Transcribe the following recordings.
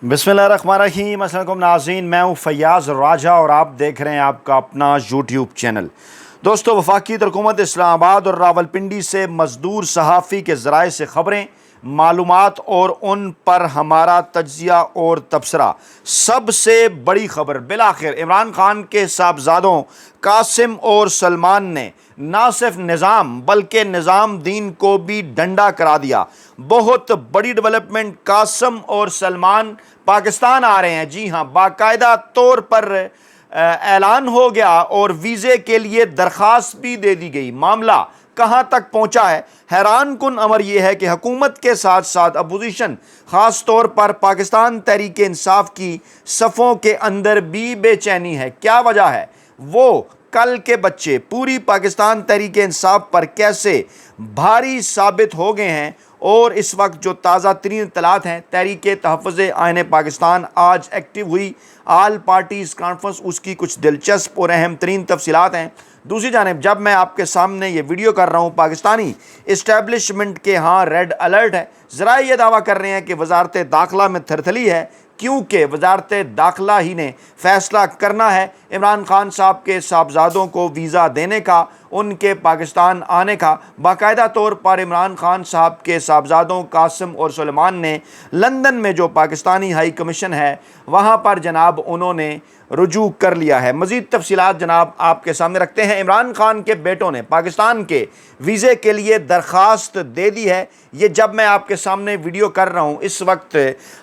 बिस्मिल्लाहिर्रहमानिर्रहीम। अस्सलाम वालेकुम नाज़रीन, मैं हूँ फैयाज़ राजा और आप देख रहे हैं आपका अपना यूट्यूब चैनल। दोस्तों, वफाकी हुकूमत इस्लामाबाद और रावलपिंडी से मज़दूर सहाफ़ी के ज़राए से ख़बरें, मालूमात और उन पर हमारा तज्ज़िया और तबसरा। सबसे बड़ी ख़बर, बिलाखिर इमरान खान के साहबजादों कासिम और सलमान ने ना सिर्फ निज़ाम बल्कि निज़ाम दीन को भी डंडा करा दिया। बहुत बड़ी डेवलपमेंट, कासिम और सलमान पाकिस्तान आ रहे हैं। जी हाँ, बाकायदा तौर पर ऐलान हो गया और वीज़े के लिए दरख्वास्त भी दे दी गई। मामला कहाँ तक पहुँचा है? हैरान कुन अमर यह है कि हुकूमत के साथ साथ अपोजिशन, ख़ास तौर पर पाकिस्तान तहरीक इंसाफ की सफ़ों के अंदर भी बेचैनी है। क्या वजह है? वो कल के बच्चे पूरी पाकिस्तान तहरीक इंसाफ पर कैसे भारी साबित हो गए हैं। और इस वक्त जो ताज़ा तरीन इत्तलात हैं, तहरीक तहफ़्फ़ुज़ आईन पाकिस्तान आज एक्टिव हुई आल पार्टीज़ कॉन्फ्रेंस, उसकी कुछ दिलचस्प और अहम तरीन तफसीलात हैं। दूसरी जानिब जब मैं आपके सामने ये वीडियो कर रहा हूँ, पाकिस्तानी इस्टेब्लिशमेंट के यहाँ रेड अलर्ट है। ज़रा ये दावा कर रहे हैं कि वजारत दाखिला में थरथली है, क्योंकि वजारत दाखिला ही ने फ़ैसला करना है इमरान खान साहब के साहबजादों को वीज़ा देने का, उनके पाकिस्तान आने का। बाकायदा तौर पर इमरान खान साहब के साहबजादों कासिम और सलमान ने लंदन में जो पाकिस्तानी हाई कमीशन है वहाँ पर जनाब उन्होंने रुजू कर लिया है। मज़ीद तफसीलात जनाब आपके सामने रखते हैं। इमरान खान के बेटों ने पाकिस्तान के वीज़े के लिए दरख्वास्त दे दी है। ये जब मैं आपके सामने वीडियो कर रहा हूँ, इस वक्त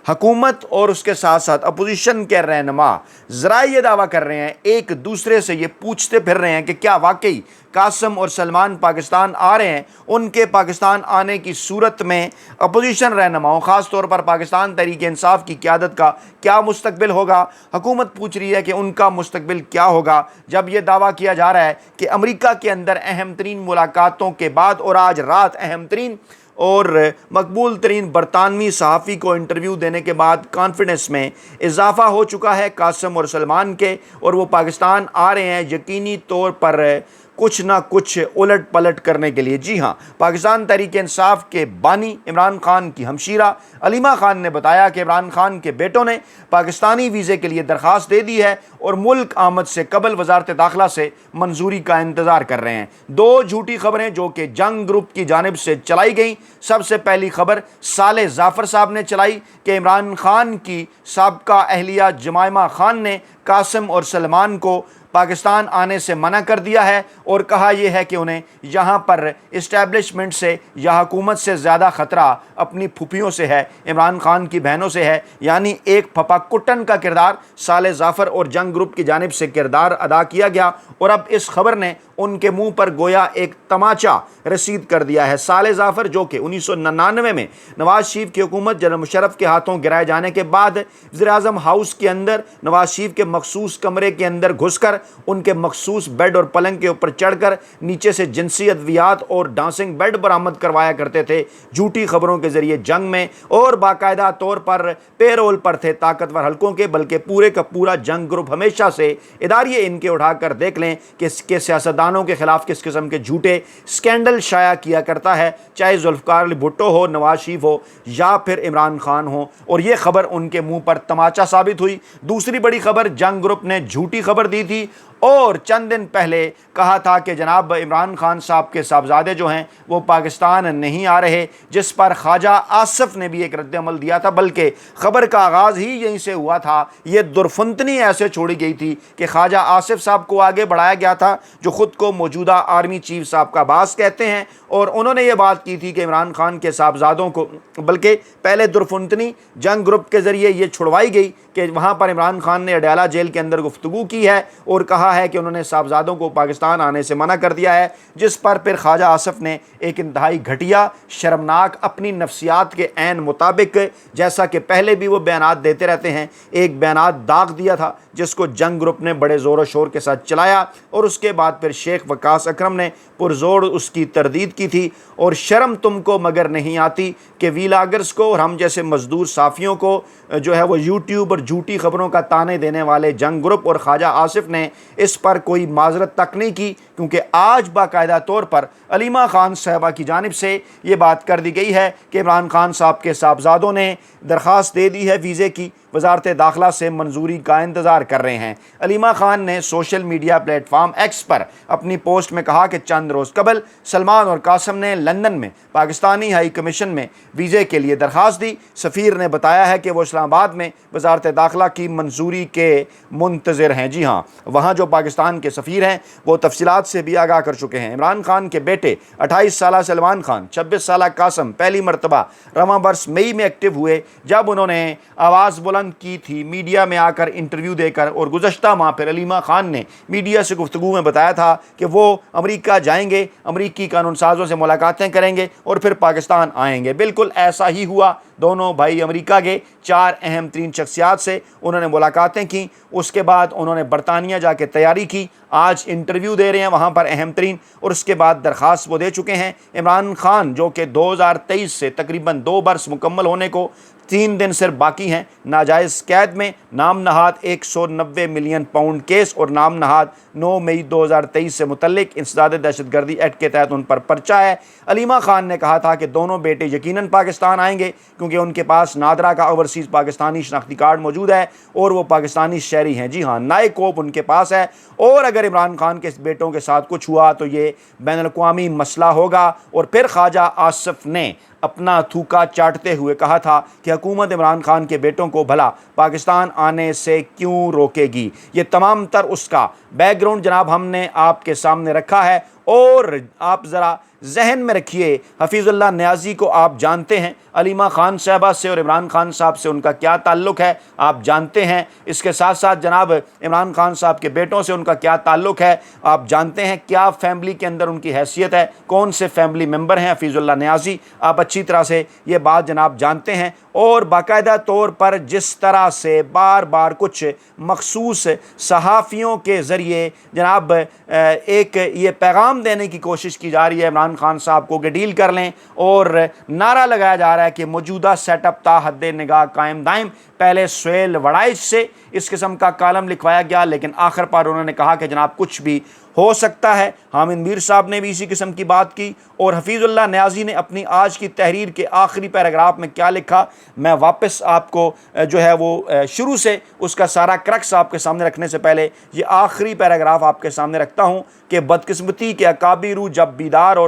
हुकूमत और उसके साथ साथ अपोजिशन के रहनुमा ज़रा ये दावा कर रहे हैं, एक दूसरे से ये पूछते फिर रहे हैं कि क्या वाकई कासिम और सलमान पाकिस्तान आ रहे हैं। उनके पाकिस्तान आने की सूरत में अपोजिशन रहनुमाओं, ख़ास तौर पर पाकिस्तान तहरीक इंसाफ की क़यादत का क्या मुस्तकबिल होगा। हुकूमत पूछ रही है कि उनका मुस्तकबिल क्या होगा, जब ये दावा किया जा रहा है कि अमेरिका के अंदर अहम तरीन मुलाकातों के बाद और आज रात अहम तरीन और मकबूल तरीन बरतानवी सहाफ़ी को इंटरव्यू देने के बाद कॉन्फिडेंस में इजाफ़ा हो चुका है कासिम और सलमान के, और वो पाकिस्तान आ रहे हैं यकीनी तौर पर कुछ ना कुछ उलट पलट करने के लिए। जी हाँ, पाकिस्तान तहरीक इंसाफ के बानी इमरान खान की हमशीरा अलीमा खान ने बताया कि इमरान खान के बेटों ने पाकिस्तानी वीज़े के लिए दरख्वास्त दे दी है और मुल्क आमद से कबल वजारत दाखिला से मंजूरी का इंतज़ार कर रहे हैं। दो झूठी खबरें जो कि जंग ग्रुप की जानिब से चलाई गई। सबसे पहली खबर साले जाफ़र साहब ने चलाई कि इमरान खान की साबका अहलिया जमाइमा खान ने कासिम और सलमान को पाकिस्तान आने से मना कर दिया है और कहा यह है कि उन्हें यहाँ पर इस्टेब्लिशमेंट से या हुकूमत से ज़्यादा ख़तरा अपनी फूफियों से है, इमरान खान की बहनों से है। यानी एक फपा कुटन का किरदार साले जाफ़र और जंग ग्रुप की जानिब से किरदार अदा किया गया और अब इस खबर ने उनके मुंह पर गोया एक तमाचा रसीद कर दिया है। साले जाफ़र जो कि 1999 में नवाज शरीफ की हुकूमत जनरल मुशर्रफ के हाथों गिराए जाने के बाद वज़ीर-ए-आज़म हाउस के अंदर नवाज शरीफ के मखसूस कमरे के अंदर घुसकर उनके मखसूस बेड और पलंग के ऊपर चढ़कर नीचे से जिनसी अद्वियात और डांसिंग बेड बरामद करवाया करते थे झूठी खबरों के जरिए जंग में, और बाकायदा तौर पर पेरोल पर थे ताकतवर हल्कों के, बल्कि पूरे का पूरा जंग ग्रुप हमेशा से इदारे इनके उठाकर देख लें कि सियासतदानों के खिलाफ किस किस्म के झूठे स्कैंडल शाया किया करता है, चाहे जुल्फ़िकार अली भुट्टो हो, नवाज शरीफ हो या फिर इमरान खान हो, और ये खबर उनके मुंह पर तमाचा साबित हुई। दूसरी बड़ी खबर, जंग ग्रुप ने झूठी खबर दी थी और चंद दिन पहले कहा था कि जनाब इमरान खान साहब के साहबजादे जो हैं वो पाकिस्तान नहीं आ रहे, जिस पर ख्वाजा आसिफ ने भी एक रद्द अमल दिया था, बल्कि ख़बर का आगाज़ ही यहीं से हुआ था। ये दुर्फुंतनी ऐसे छोड़ी गई थी कि ख्वाजा आसिफ साहब को आगे बढ़ाया गया था, जो ख़ुद को मौजूदा आर्मी चीफ साहब का बास कहते हैं, और उन्होंने ये बात की थी कि इमरान खान के साहबजादों को, बल्कि पहले दुर्फुंतनी जंग ग्रुप के ज़रिए ये छुड़वाई गई कि वहाँ पर इमरान खान ने अडयाला जेल के अंदर गुफ्तगू की है और कहा है कि उन्होंने साहबजादों को पाकिस्तान आने से मना कर दिया है, जिस पर फिर ख्वाजा आसिफ ने एक इंतहाई घटिया, शर्मनाक, अपनी नफ्सियात के ऐन मुताबिक, जैसा कि पहले भी वो बयानात देते रहते हैं, एक बयानात दाग दिया था जिसको जंग ग्रुप ने बड़े ज़ोर शोर के साथ चलाया, और उसके बाद फिर शेख वकास अकरम ने पुरजोर उसकी तरदीद की थी। और शर्म तुमको मगर नहीं आती कि वीलागर्स को और हम जैसे मजदूर साफ़ियों को जो है वो यूट्यूब और झूठी खबरों का ताने देने वाले जंग ग्रुप और ख्वाजा आसिफ ने इस पर कोई माजरत तक नहीं की, क्योंकि आज बाकायदा तौर पर अलीमा खान साहबा की जानिब से ये बात कर दी गई है कि इमरान खान साहब के साहबजादों ने दरख्वास्त दे दी है वीज़े की वजारत दाखिला से मंजूरी का इंतज़ार कर रहे हैं। अलीमा खान ने सोशल मीडिया प्लेटफॉर्म एक्स पर अपनी पोस्ट में कहा कि चंद रोज़ कबल सलमान और कासिम ने लंदन में पाकिस्तानी हाई कमीशन में वीज़े के लिए दरख्वास्त दी। सफ़ीर ने बताया है कि वो इस्लामाबाद में वजारत दाखिला की मंजूरी के मुंतज़िर हैं। जी हाँ, वहाँ जो पाकिस्तान के सफ़ीर हैं वो तफसीलात से भी आगाह कर चुके हैं। इमरान खान के बेटे 28 साल सलमान खान, 26 साल कासिम पहली मरतबा रवां बरस मई में एक्टिव हुए जब उन्होंने आवाज़ बुलंद की थी मीडिया में आकर इंटरव्यू देकर, और गुज़श्ता माह फिर अलीमा खान ने मीडिया से गुफ्तगू में बताया था कि वो अमेरिका जाएंगे, अमरीकी कानून साज़ों से मुलाकातें करेंगे और फिर पाकिस्तान आएंगे। बिल्कुल ऐसा ही हुआ। दोनों भाई अमेरिका गए, 4 अहम तरीन शख्सियात से उन्होंने मुलाकातें की, उसके बाद उन्होंने बरतानिया जाके तैयारी की, आज इंटरव्यू दे रहे हैं वहाँ पर अहम तरीन, और उसके बाद दरख्वास्त वो दे चुके हैं। इमरान खान जो कि 2023 से तकरीबन 2 बरस मुकम्मल होने को 3 दिन सिर्फ बाकी हैं, नाजायज़ कैद में, नाम नहाद 190 मिलियन पाउंड केस और नाम नहाद 9 मई 2023 से मुतल्लिक इंसदाद दहशतगर्दी एक्ट के तहत उन पर पर्चा है। अलीमा खान ने कहा था कि दोनों बेटे यकीनन पाकिस्तान आएंगे क्योंकि उनके पास नादरा का ओवरसीज़ पाकिस्तानी शनाख्ती कार्ड मौजूद है और वो पाकिस्तानी शहरी हैं। जी हाँ, नए कोप उनके पास है, और अगर इमरान खान के बेटों के साथ कुछ हुआ तो ये बैनुल-अक़वामी मसला होगा। और फिर ख्वाजा आसिफ ने अपना थूका चाटते हुए कहा था कि हुकूमत इमरान खान के बेटों को भला पाकिस्तान आने से क्यों रोकेगी। ये तमाम तर उसका बैकग्राउंड जनाब हमने आपके सामने रखा है, और आप ज़रा जहन में रखिए, हफीज़ुल्लाह न्याज़ी को आप जानते हैं, अलीमा खान साहबा से और इमरान खान साहब से उनका क्या ताल्लुक़ है आप जानते हैं। इसके साथ साथ जनाब इमरान खान साहब के बेटों से उनका क्या ताल्लुक़ है आप जानते हैं, क्या फ़ैमिली के अंदर उनकी हैसियत है, कौन से फैमिली मेंबर हैं हफीज़ुल्लाह न्याज़ी, आप अच्छी तरह से ये बात जनाब जानते हैं। और बाकायदा तौर पर जिस तरह से बार बार कुछ मखसूस सहाफ़ियों के ज़रिए जनाब एक ये पैगाम देने की कोशिश की जा रही है इमरान खान साहब को कि डील कर लें, और नारा लगाया जा रहा है कि मौजूदा सेटअप ता हद्दे निगाह कायम दायम। पहले सुहेल वड़ाइच से इस किस्म का कालम लिखवाया गया, लेकिन आखिर पर उन्होंने कहा कि जनाब कुछ भी हो सकता है। हामिद मीर साहब ने भी इसी किस्म की बात की, और हफीज़ुल्लाह न्याज़ी ने अपनी आज की तहरीर के आखिरी पैराग्राफ में क्या लिखा, मैं वापस आपको जो है वो शुरू से उसका सारा क्रक्स आपके सामने रखने से पहले ये आखिरी पैराग्राफ आपके सामने रखता हूँ कि बदकिस्मती के अकाबिरू जब बेदार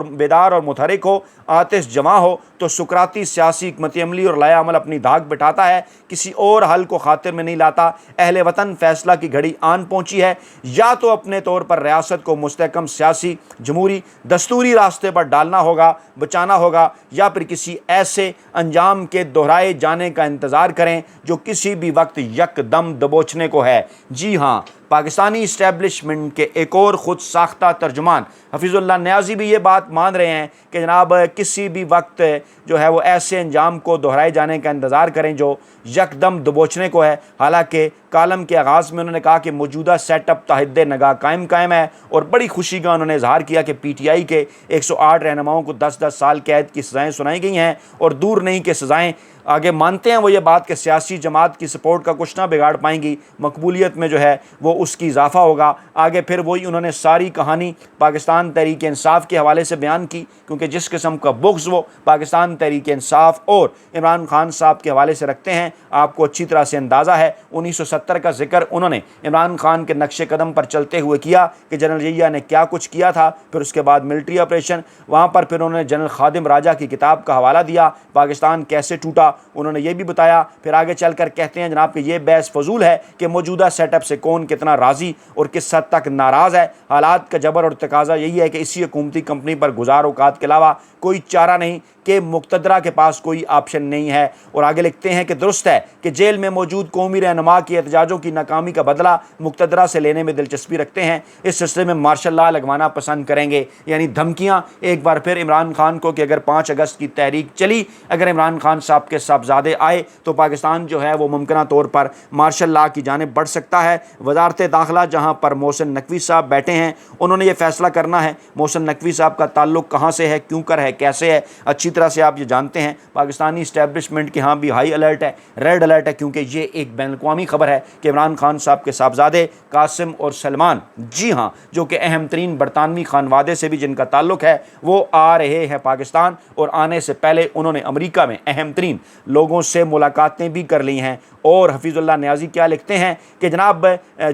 और मुतहरिक हो, आतिश जमा हो, तो सुकराती सियासी हिकमत अमली और लाया अमल अपनी धाक बिठाता है, किसी और हल को खातिर में नहीं लाता। अहले वतन फैसला की घड़ी आन पहुँची है, या तो अपने तौर पर रियासत को मुस्तहकम सियासी जमहूरी दस्तूरी रास्ते पर डालना होगा, बचाना होगा, या फिर किसी ऐसे अंजाम के दोहराए जाने का इंतज़ार करें जो किसी भी वक्त यकदम दबोचने को है। जी हाँ, पाकिस्तानी इस्टेब्लिशमेंट के एक और ख़ुद साख्ता तर्जुमान हफीज़ुल्लाह न्याज़ी भी ये बात मान रहे हैं कि जनाब किसी भी वक्त जो है वो ऐसे अंजाम को दोहराए जाने का इंतज़ार करें जो यकदम दबोचने को है। हालांकि कालम के आगाज़ में उन्होंने कहा कि मौजूदा सेटअप ताहिद्दे नगाह कायम है, और बड़ी खुशी का उन्होंने इजहार किया कि PTI के 108 रहनुमाओं को 10-10 साल कैद की सज़ाएँ सुनाई गई हैं, और दूर नहीं कि सज़ाएँ आगे मानते हैं वो ये बात कि सियासी जमात की सपोर्ट का कुछ ना बिगाड़ पाएंगी, मकबूलियत में जो है वो उसकी इजाफा होगा। आगे फिर वही उन्होंने सारी कहानी पाकिस्तान तहरीक इंसाफ के हवाले से बयान की, क्योंकि जिस किस्म का बुग़्ज़ वो पाकिस्तान तहरीक इंसाफ और इमरान खान साहब के हवाले से रखते हैं, आपको अच्छी तरह से अंदाज़ा है। 1970 का जिक्र उन्होंने इमरान खान के नक्शे कदम पर चलते हुए किया कि जनरल जिया ने क्या कुछ किया था, फिर उसके बाद मिलिट्री ऑपरेशन, वहाँ पर फिर उन्होंने जनरल खादिम राजा की किताब का हवाला दिया, पाकिस्तान कैसे टूटा उन्होंने ये भी बताया। फिर आगे चलकर कहते हैं जनाब कि ये बहस फजूल है कि मौजूदा सेटअप से कौन कितना राज़ी और किस हद तक नाराज़ है। हालात का जबर और तकाजा यही है कि इसी हुकूमती कंपनी पर गुजार औकात के अलावा कोई चारा नहीं, कि मुक़तदरा के पास कोई ऑप्शन नहीं है। और आगे लिखते हैं कि दुरुस्त है कि जेल में मौजूद कौमी रहनुमा की एहतजाजों की नाकामी का बदला मुक़तदरा से लेने में दिलचस्पी रखते हैं, इस सिलसिले में मार्शल लॉ लगवाना पसंद करेंगे। यानी धमकियाँ एक बार फिर इमरान खान को कि अगर 5 अगस्त की तहरीक चली, अगर इमरान खान साहब के साहबजादे आए तो पाकिस्तान जो है वो मुमकिन तौर पर मार्शल लॉ की जानिब बढ़ सकता है। वजारत दाखिला जहाँ पर मोहसिन नकवी साहब बैठे हैं, उन्होंने ये फैसला करना है मोहसिन नकवी साहब का ताल्लुक़ कहाँ से है, क्यों कर है, कैसे है। अच्छी तरह से आप ये जानते हैं पाकिस्तानी इस्टेब्लिशमेंट के यहाँ भी हाई अलर्ट है, रेड अलर्ट है, क्योंकि ये एक बैनुल-अक़वामी खबर है कि इमरान खान साहब के साहबजादे कासिम और सलमान, जी हाँ, जो कि अहम तरीन बरतानवी खानवादे से भी जिनका ताल्लुक़ है, वो आ रहे हैं पाकिस्तान। और आने से पहले उन्होंने अमेरिका में अहम तरीन لوگوں سے ملاقاتیں بھی کر لی ہیں۔ اور حفیظ اللہ نیازی کیا لکھتے ہیں کہ جناب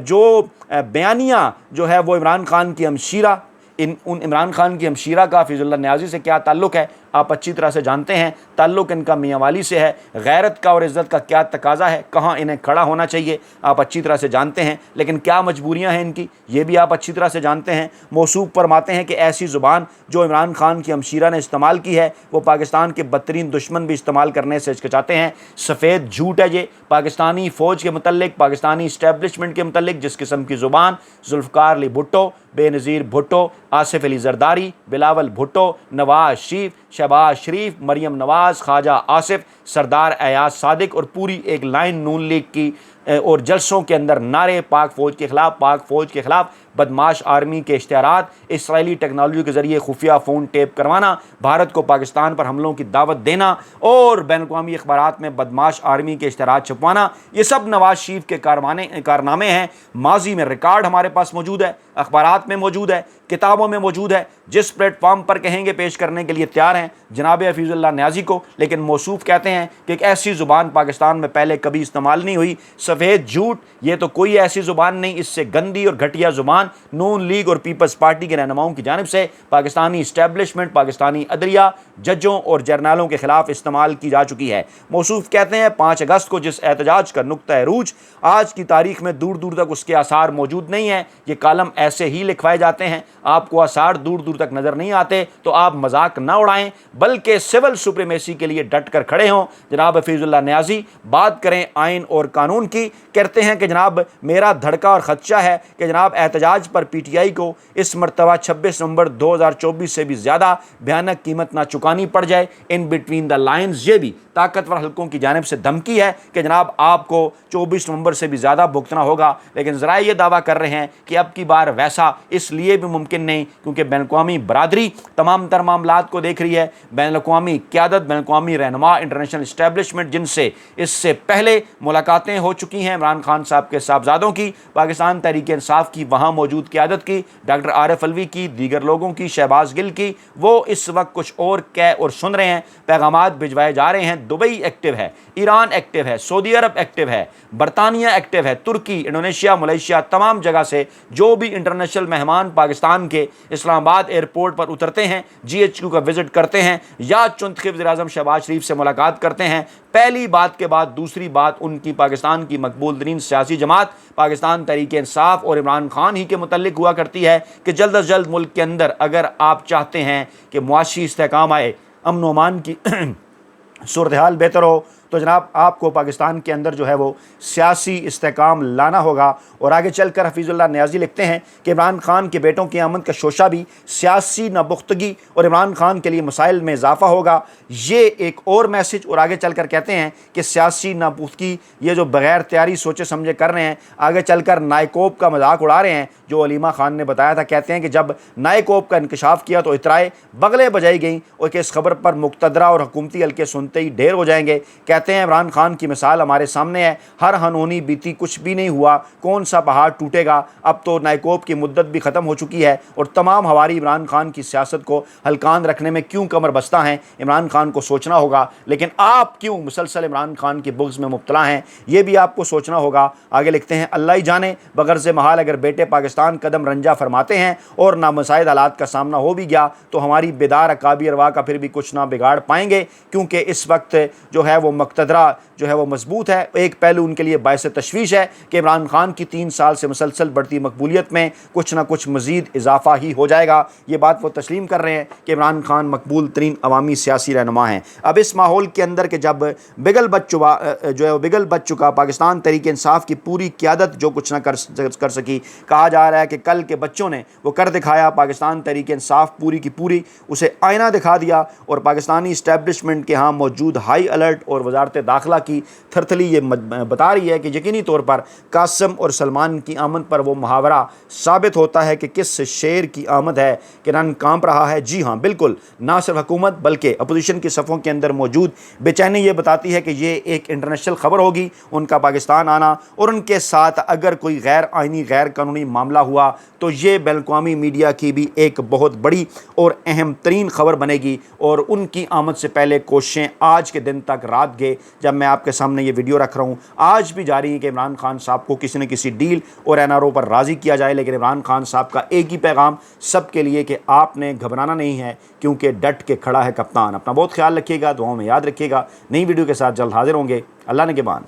جو بیانیہ جو ہے وہ عمران خان کی ہمشیرہ، ان عمران خان کی ہمشیرہ کا حفیظ اللہ نیازی سے کیا تعلق ہے آپ اچھی طرح سے جانتے ہیں۔ تعلق ان کا میاں والی سے ہے۔ غیرت کا اور عزت کا کیا تقاضا ہے، کہاں انہیں کھڑا ہونا چاہیے، آپ اچھی طرح سے جانتے ہیں۔ لیکن کیا مجبوریاں ہیں ان کی، یہ بھی آپ اچھی طرح سے جانتے ہیں۔ موصوف فرماتے ہیں کہ ایسی زبان جو عمران خان کی ہمشیرہ نے استعمال کی ہے وہ پاکستان کے بدترین دشمن بھی استعمال کرنے سے ہچکچاتے ہیں۔ سفید جھوٹ ہے یہ پاکستانی فوج کے متعلق، پاکستانی اسٹیبلشمنٹ کے متعلق جس قسم کی زبان ذوالفقار علی بھٹو، بے نظیر بھٹو، آصف علی زرداری، بلاول بھٹو، نواز شریف، شہباز شریف، مریم نواز، خواجہ آصف، سردار ایاز صادق اور پوری ایک لائن نون لیگ کی اور جلسوں کے اندر نعرے پاک فوج کے خلاف، پاک فوج کے خلاف، بدماش آرمی کے اشتہارات، اسرائیلی ٹیکنالوجی کے ذریعے خفیہ فون ٹیپ کروانا، بھارت کو پاکستان پر حملوں کی دعوت دینا اور بین الاقوامی اخبارات میں بدماش آرمی کے اشتہارات چھپوانا، یہ سب نواز شریف کے کارنامے ہیں۔ ماضی میں ریکارڈ ہمارے پاس موجود ہے، اخبارات میں موجود ہے، کتابوں میں موجود ہے، جس پلیٹ فارم پر کہیں گے پیش کرنے کے لیے تیار ہیں جناب حفیظ اللہ نیازی کو۔ لیکن موصوف کہتے ہیں کہ ایک ایسی زبان پاکستان میں پہلے کبھی استعمال نہیں ہوئی۔ سفید جھوٹ، یہ تو کوئی ایسی زبان نہیں، اس سے گندی اور گھٹیا زبان نون لیگ اور پیپلز پارٹی کے رہنماؤں کی جانب سے پاکستانی اسٹیبلشمنٹ، پاکستانی عدلیہ، ججوں اور جرنیلوں کے خلاف استعمال کی جا چکی ہے۔ موصوف کہتے ہیں 5 اگست کو جس احتجاج کا نقطہ عروج آج کی تاریخ میں دور دور تک اس کے آثار موجود نہیں ہیں، یہ کالم ایسے ہی لکھوائے جاتے ہیں، آپ کو آثار دور دور تک نظر نہیں آتے، تو آپ مذاق نہ اڑائیں بلکہ سول سپریمیسی کے لیے ڈٹ کر کھڑے ہوں۔ جناب حفیظ اللہ نیازی بات کریں آئین اور قانون کی، کہتے ہیں کہ جناب میرا دھڑکا اور خدشہ ہے کہ جناب احتجاج پر پی ٹی آئی کو اس مرتبہ 26 نومبر 2024 سے بھی زیادہ بھیانک قیمت نہ چکانی پڑ جائے۔ ان بٹوین دا لائنز یہ بھی طاقتور حلقوں کی جانب سے دھمکی ہے کہ جناب آپ کو 24 نومبر سے بھی زیادہ بھگتنا ہوگا، لیکن ذرائع یہ دعویٰ کر رہے ہیں کہ اب کی بار ویسا اس لیے بھی ممکن نہیں کیونکہ بین الاقوامی برادری تمام تر معاملات کو دیکھ رہی ہے، بین الاقوامی قیادت، بین الاقوامی رہنما، انٹرنیشنل اسٹیبلشمنٹ جن سے اس سے پہلے ملاقاتیں ہو چکی ہیں عمران خان صاحب کے صاحبزادوں کی، پاکستان تحریک انصاف کی وہاں موجود قیادت کی، ڈاکٹر عارف علوی کی، دیگر لوگوں کی، شہباز گل کی، وہ اس وقت کچھ اور کہہ اور سن رہے ہیں، پیغامات بھجوائے جا رہے ہیں۔ دبئی ایکٹیو ہے، ایران ایکٹیو ہے، سعودی عرب ایکٹیو ہے، برطانیہ ایکٹیو ہے، ترکی، انڈونیشیا، ملیشیا، تمام جگہ سے جو بھی انٹرنیشنل مہمان پاکستان کے اسلام آباد ایئرپورٹ پر اترتے ہیں، جی ایچ کیو کا وزٹ کرتے ہیں یا چنتخب وزیر اعظم شہباز شریف سے ملاقات کرتے ہیں، پہلی بات کے بعد دوسری بات ان کی پاکستان کی مقبول ترین سیاسی جماعت پاکستان تحریک انصاف اور عمران خان ہی کے متعلق ہوا کرتی ہے کہ جلد از جلد ملک کے اندر اگر آپ چاہتے ہیں کہ معاشی استحکام آئے، امن و امان کی صورتحال بہتر ہو، تو جناب آپ کو پاکستان کے اندر جو ہے وہ سیاسی استحکام لانا ہوگا۔ اور آگے چل کر حفیظ اللہ نیازی لکھتے ہیں کہ عمران خان کے بیٹوں کی آمد کا شوشہ بھی سیاسی ناپختگی اور عمران خان کے لیے مسائل میں اضافہ ہوگا، یہ ایک اور میسج۔ اور آگے چل کر کہتے ہیں کہ سیاسی ناپختگی یہ جو بغیر تیاری سوچے سمجھے کر رہے ہیں، آگے چل کر نائکوب کا مذاق اڑا رہے ہیں جو علیمہ خان نے بتایا تھا۔ کہتے ہیں کہ جب نائکوب کا انکشاف کیا تو اطرائے بغلیں بجائی گئیں اور کہ اس خبر پر مقتدرہ اور حکومتی حلقے سنتے ہی ڈھیر ہو جائیں گے۔ کہتے ہیں عمران خان کی مثال ہمارے سامنے ہے، ہر ہنونی بیتی کچھ بھی نہیں ہوا، کون سا پہاڑ ٹوٹے گا، اب تو نائکوب کی مدت بھی ختم ہو چکی ہے اور تمام ہواری عمران خان کی سیاست کو ہلکان رکھنے میں کیوں کمر بستہ ہیں، عمران خان کو سوچنا ہوگا۔ لیکن آپ کیوں مسلسل عمران خان کے بغض میں مبتلا ہیں، یہ بھی آپ کو سوچنا ہوگا۔ آگے لکھتے ہیں اللہ ہی جانے بغرض محال اگر بیٹے پاکستان قدم رنجا فرماتے ہیں اور نامساعد حالات کا سامنا ہو بھی گیا تو ہماری بیدار اکابر ارواح کا پھر بھی کچھ نہ بگاڑ پائیں گے، کیونکہ اس وقت جو ہے وہ مقتدرہ جو ہے وہ مضبوط ہے۔ ایک پہلو ان کے لیے باعث تشویش ہے کہ عمران خان کی 3 سال سے مسلسل بڑھتی مقبولیت میں کچھ نہ کچھ مزید اضافہ ہی ہو جائے گا۔ یہ بات وہ تسلیم کر رہے ہیں کہ عمران خان مقبول ترین عوامی سیاسی رہنما ہیں۔ اب اس ماحول کے اندر کہ جب بگل بچ چکا پاکستان تحریک انصاف کی پوری قیادت جو کچھ نہ کر سکی، کہا جا رہا ہے کہ کل کے بچوں نے وہ کر دکھایا، پاکستان تحریک انصاف پوری کی پوری اسے آئینہ دکھا دیا اور پاکستانی اسٹیبلشمنٹ کے ہاں موجود ہائی الرٹ اور وزارت داخلہ کی تھرتھلی یہ بتا رہی ہے کہ یقینی طور پر قاسم اور سلمان کی آمد پر وہ محاورہ ثابت ہوتا ہے کہ کس شیر کی آمد ہے کہ رن کانپ رہا ہے۔ جی ہاں بالکل، نہ صرف حکومت بلکہ اپوزیشن کی صفوں کے اندر موجود بے چینی یہ بتاتی ہے کہ یہ ایک انٹرنیشنل خبر ہوگی ان کا پاکستان آنا، اور ان کے ساتھ اگر کوئی غیر آئینی غیر قانونی معاملہ ہوا تو یہ بین الاقوامی میڈیا کی بھی ایک بہت بڑی اور اہم ترین خبر بنے گی، اور ان کی آمد سے پہلے کوششیں آج کے دن تک رات گئے سے جب میں آپ کے سامنے یہ ویڈیو رکھ رہا ہوں آج بھی جاری ہے کہ عمران خان صاحب کو کسی نہ کسی ڈیل اور این آر او پر راضی کیا جائے، لیکن عمران خان صاحب کا ایک ہی پیغام سب کے لیے کہ آپ نے گھبرانا نہیں ہے، کیونکہ ڈٹ کے کھڑا ہے کپتان۔ اپنا بہت خیال رکھیے گا، دعاؤں میں یاد رکھیے گا۔ نئی ویڈیو کے ساتھ جلد حاضر ہوں گے۔ اللہ نگہبان۔